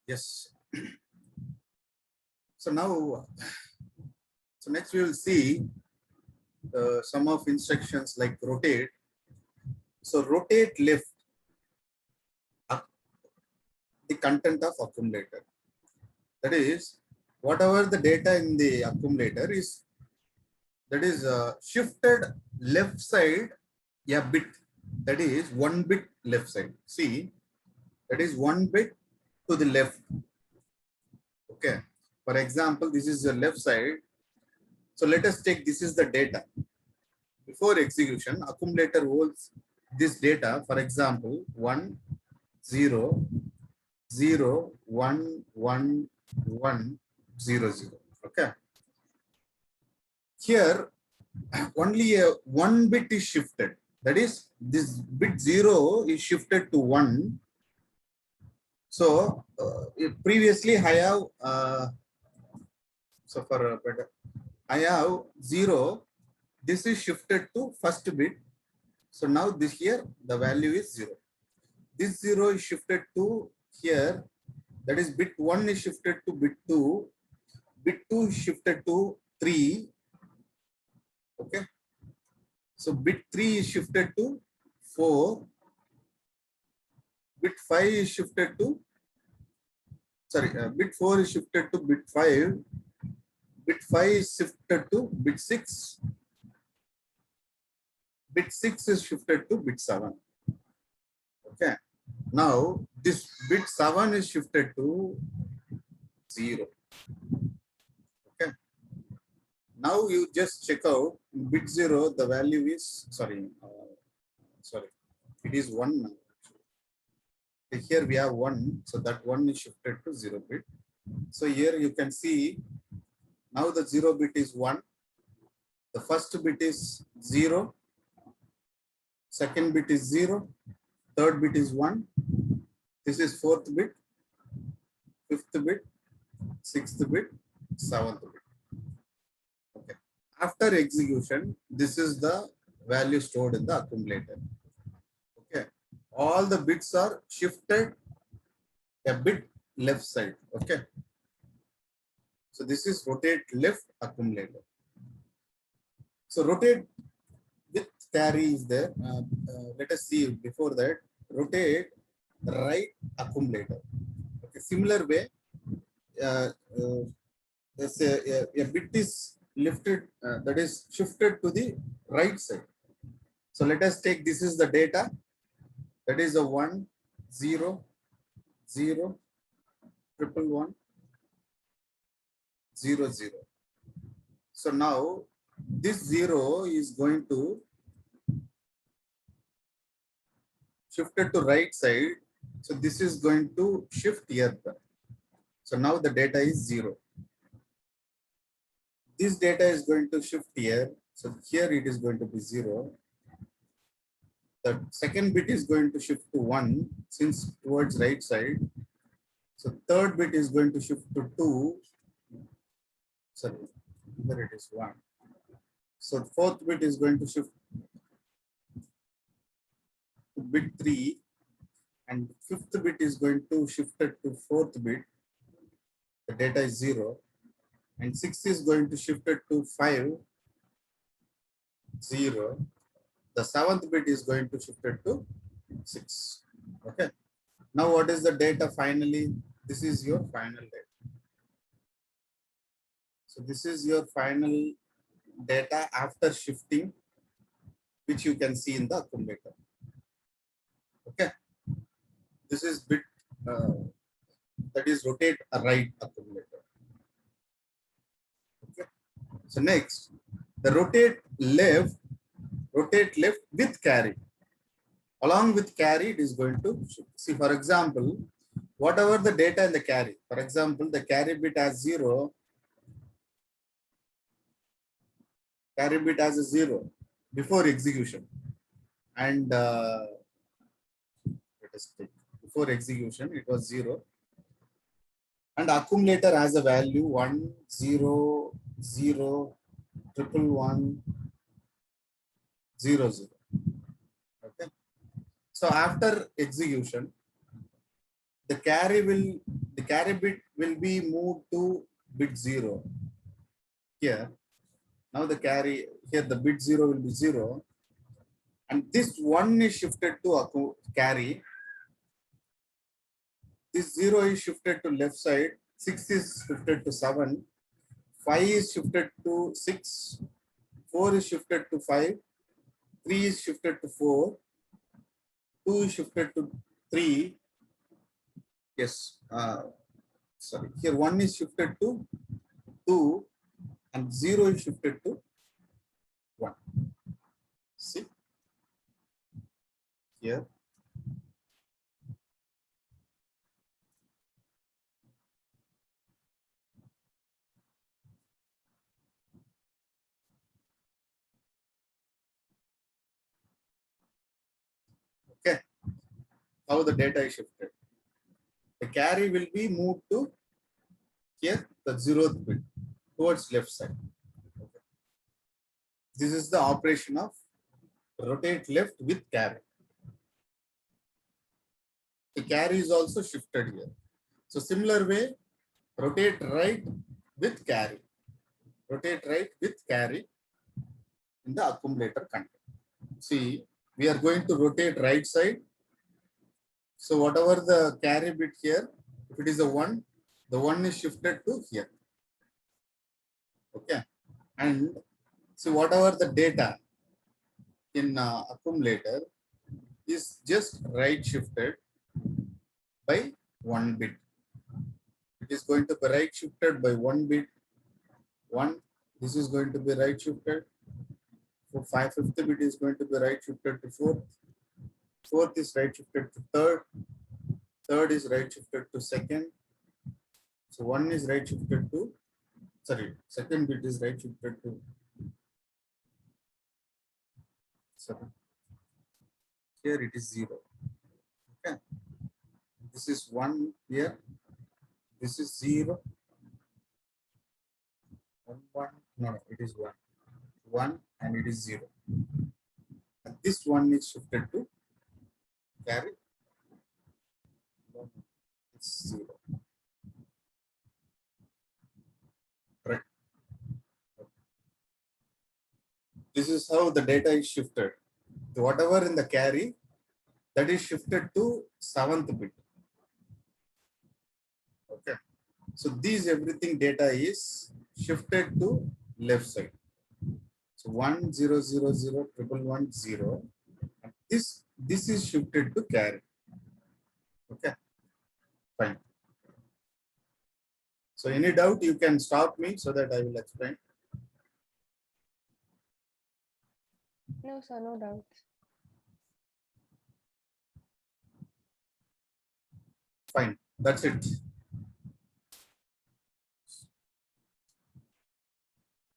Yes. So now, so next we will see some of instructions like rotate. So rotate left up the content of accumulator. That is, whatever the data in the accumulator is, that is shifted left side a bit. That is 1 bit left side. See, that is 1 bit to the left. Okay. For example, this is the left side. So let us take this is the data. Before execution, accumulator holds this data. For example, 1, 0, 0, 1, 1, 1, 0, 0. Okay. Here, only a 1 bit is shifted. That is, this bit 0 is shifted to 1. So previously I have so for better, I have 0. This is shifted to first bit. So now this here the value is 0. This 0 is shifted to here. That is bit 1 is shifted to bit 2. Bit 2 is shifted to 3. Okay. So bit 3 is shifted to 4. Bit 5 is shifted to, sorry, bit 4 is shifted to bit 5. Bit 5 is shifted to bit 6. Bit 6 is shifted to bit 7. Okay. Now this bit 7 is shifted to 0. Okay. Now you just check out bit 0, the value is, sorry, it is 1 now. Here we have 1, so that 1 is shifted to 0 bit. So here you can see now the 0 bit is 1. The first bit is 0. Second bit is 0. Third bit is 1. This is fourth bit, fifth bit, sixth bit, seventh bit. Okay. After execution, this is the value stored in the accumulator. Okay. All the bits are shifted a bit left side. Okay. So this is rotate left accumulator. So rotate with carry is there. Let us see before that. Rotate right accumulator. Okay. Similar way, a bit is lifted, that is shifted to the right side. So let us take this is the data. That is a 1, 0, 0, 111, 0, 0. So now this 0 is going to shifted to right side. So this is going to shift here. So now the data is 0. This data is going to shift here. So here it is going to be 0. The second bit is going to shift to 1 since towards right side. So third bit is going to shift to 2. Sorry, here it is 1. So fourth bit is going to shift to bit 3. And fifth bit is going to shift it to fourth bit. The data is 0. And 6 is going to shift it to 5, 0. The seventh bit is going to shift it to 6. Okay. Now what is the data finally? This is your final data. So this is your final data after shifting, which you can see in the accumulator. Okay. This is bit that is rotate a right accumulator. Okay. So next, the rotate left with carry. Along with carry, it is going to see, for example, whatever the data in the carry. For example, the carry bit has 0. Carry bit has a 0 before execution. And let us take before execution, it was 0. And accumulator has a value 1, 0, 0, 111, 0, 0. Okay. So after execution, the carry bit will be moved to bit 0 here. Now the carry here, the bit 0 will be 0, and this 1 is shifted to carry. This 0 is shifted to left side, 6 is shifted to 7, 5 is shifted to 6, 4 is shifted to 5, 3 is shifted to 4, 2 is shifted to 3. Yes, sorry, here 1 is shifted to 2 and 0 is shifted to 1. See here. Okay, how the data is shifted. The carry will be moved to here, the 0th bit towards left side. Okay. This is the operation of rotate left with carry. The carry is also shifted here. So similar way, rotate right with carry. Rotate right with carry in the accumulator content. See, we are going to rotate right side. So whatever the carry bit here, if it is a 1, the 1 is shifted to here. Okay. And see, whatever the data in accumulator is just right shifted by 1 bit. It is going to be right shifted by 1 bit. 1. This is going to be right shifted. For 5/5 bit is going to be right shifted to 4th. 4th is right shifted to 3rd. 3rd is right shifted to 2nd. So 1 is right shifted to, sorry, 2nd bit is right shifted to 7. Here it is 0. Okay. This is 1 here. This is 0. 1, 1. No, it is 1. 1 and it is 0. And this one is shifted to carry. It's 0. Right. This is how the data is shifted. Whatever in the carry, that is shifted to 7th bit. Okay. So these everything data is shifted to left side. So 1 0 0 0 1 1 0. And this is shifted to carry. Okay. Fine. So any doubt, you can stop me so that I will explain. No, sir, no doubts. Fine. That's it.